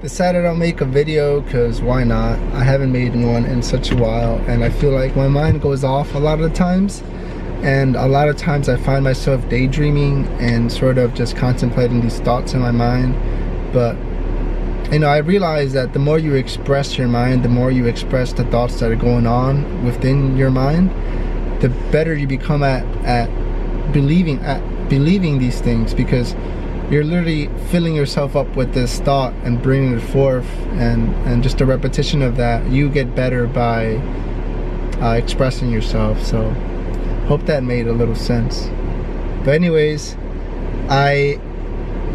decided I'll make a video because why not? I haven't made one in such a while, and I feel like my mind goes off a lot of the times, and a lot of times I find myself daydreaming and sort of just contemplating these thoughts in my mind. But you know, I realize that the more you express your mind, the more you express the thoughts that are going on within your mind, the better you become at believing these things, because you're literally filling yourself up with this thought and bringing it forth, and just a repetition of that, you get better by expressing yourself. So hope that made a little sense. But anyways, I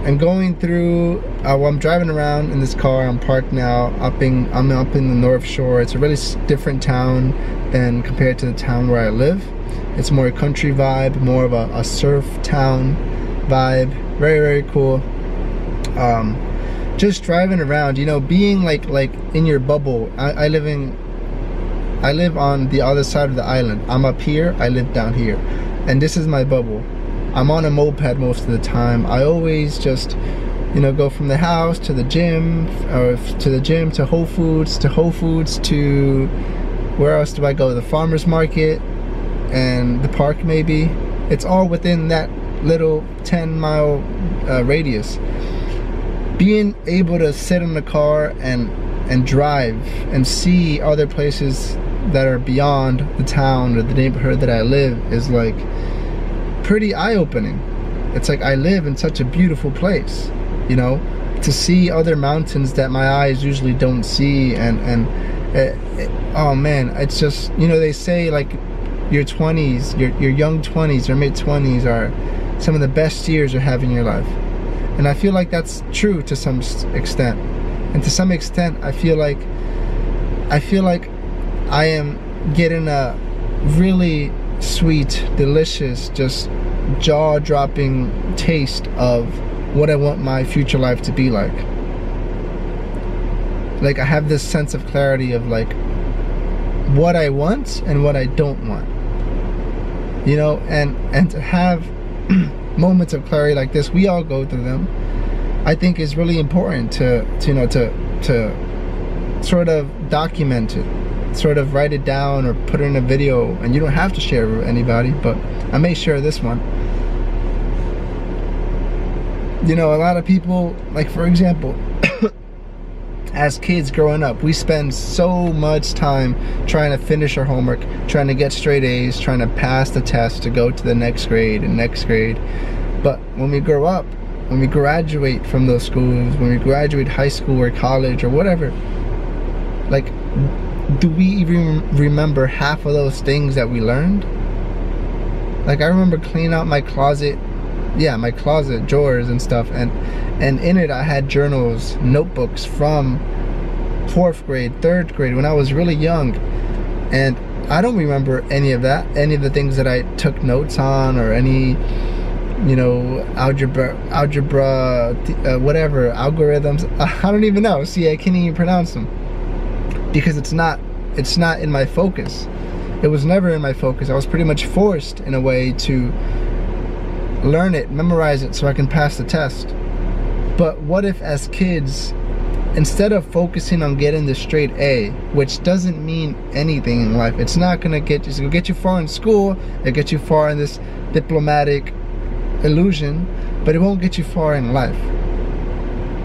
am going through well, I'm driving around in this car. I'm parked now. I'm up in the North Shore. It's a really different town than compared to the town where I live. It's more a country vibe, more of a surf town vibe. Very, very cool. Just driving around, you know, being like in your bubble. I live on the other side of the island. I'm up here, I live down here, and this is my bubble. I'm on a moped most of the time. I always just, you know, go from the house to the gym, or to the gym to Whole Foods, to where else do I go? The farmer's market and the park maybe. It's all within that little 10-mile radius. Being able to sit in the car and drive and see other places that are beyond the town or the neighborhood that I live is like pretty eye-opening. It's like I live in such a beautiful place, you know, to see other mountains that my eyes usually don't see, and oh man, it's just, you know, they say like your 20s, your young 20s or mid 20s are some of the best years you have in your life. And I feel like that's true to some extent. And to some extent, I feel like I am getting a really sweet, delicious, just jaw-dropping taste of what I want my future life to be like. Like, I have this sense of clarity of like what I want and what I don't want. You know, and to have moments of clarity like this, we all go through them, I think is really important to you know, to sort of document it, sort of write it down or put it in a video. And you don't have to share it with anybody, but I may share this one. You know, a lot of people, like for example, as kids growing up, we spend so much time trying to finish our homework, trying to get straight A's, trying to pass the test to go to the next grade and next grade. But when we grow up, when we graduate from those schools, when we graduate high school or college or whatever, like, do we even remember half of those things that we learned? Like, I remember cleaning out my closet, my closet drawers and stuff, and in it I had journals, notebooks from 4th grade, 3rd grade, when I was really young. And I don't remember any of that, any of the things that I took notes on, or any, you know, algebra, whatever, algorithms. I don't even know. See, I can't even pronounce them, because it's not in my focus. It was never in my focus. I was pretty much forced in a way to learn it, memorize it, so I can pass the test. But what if as kids, instead of focusing on getting the straight A, which doesn't mean anything in life, it's not gonna get you, it's gonna get you far in school, it'll get you far in this diplomatic illusion, but it won't get you far in life,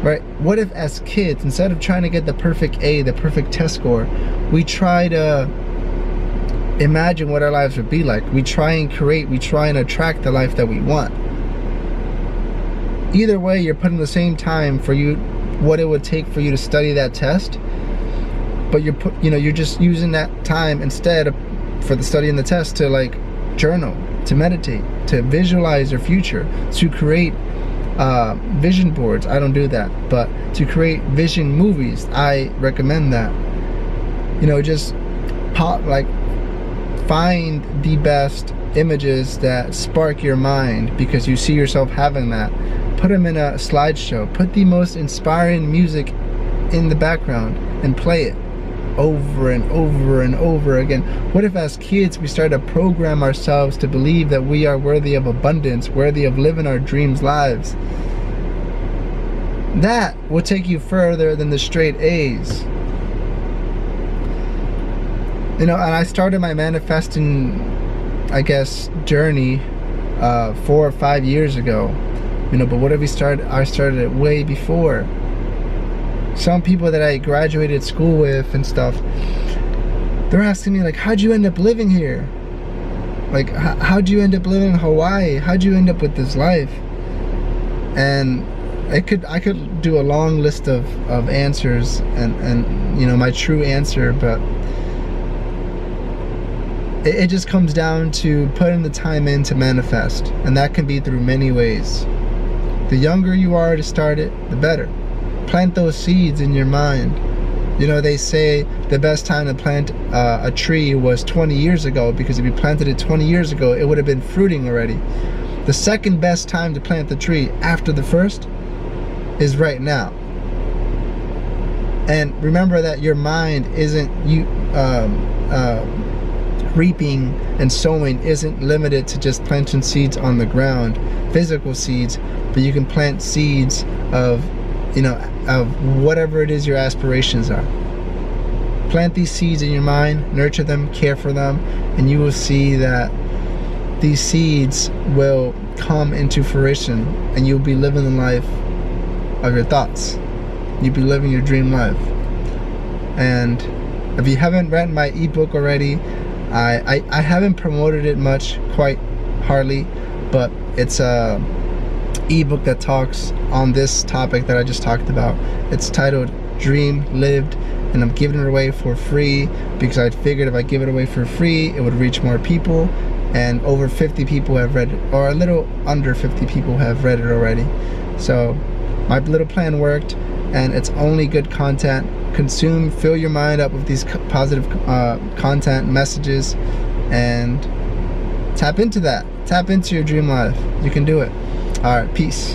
right? What if as kids, instead of trying to get the perfect A, the perfect test score, we try to imagine what our lives would be like. We try and create, we try and attract the life that we want. Either way, you're putting the same time for you, what it would take for you to study that test, but you're just using that time instead of, for the study and the test, to like journal, to meditate, to visualize your future, to create vision boards. I don't do that, but to create vision movies, I recommend that. You know, just find the best images that spark your mind because you see yourself having that. Put them in a slideshow. Put the most inspiring music in the background and play it over and over and over again. What if as kids we start to program ourselves to believe that we are worthy of abundance, worthy of living our dreams lives? that will take you further than the straight A's. You know, and I started my manifesting, I guess, journey 4 or 5 years ago. You know, but what have we started? I started it way before. Some people that I graduated school with and stuff, they're asking me like, how'd you end up living here? Like, how'd you end up living in Hawaii? How'd you end up with this life? And I could do a long list of answers and you know, my true answer, but it just comes down to putting the time in to manifest, and that can be through many ways. The younger you are to start it, the better. Plant those seeds in your mind. You know, they say the best time to plant a tree was 20 years ago, because if you planted it 20 years ago, it would have been fruiting already. The second best time to plant the tree after the first is right now. And remember that your mind isn't, reaping and sowing isn't limited to just planting seeds on the ground, physical seeds, but you can plant seeds of, you know, of whatever it is your aspirations are. Plant these seeds in your mind, nurture them, care for them, and you will see that these seeds will come into fruition, and you'll be living the life of your thoughts. You'll be living your dream life. And if you haven't read my ebook already, I haven't promoted it much, quite hardly, but it's a ebook that talks on this topic that I just talked about. It's titled Dream Lived, and I'm giving it away for free because I figured if I give it away for free, it would reach more people, and over 50 people have read it, or a little under 50 people have read it already. So my little plan worked, and it's only good content. Consume, fill your mind up with these positive content messages, and tap into that. Tap into your dream life. You can do it. All right, peace.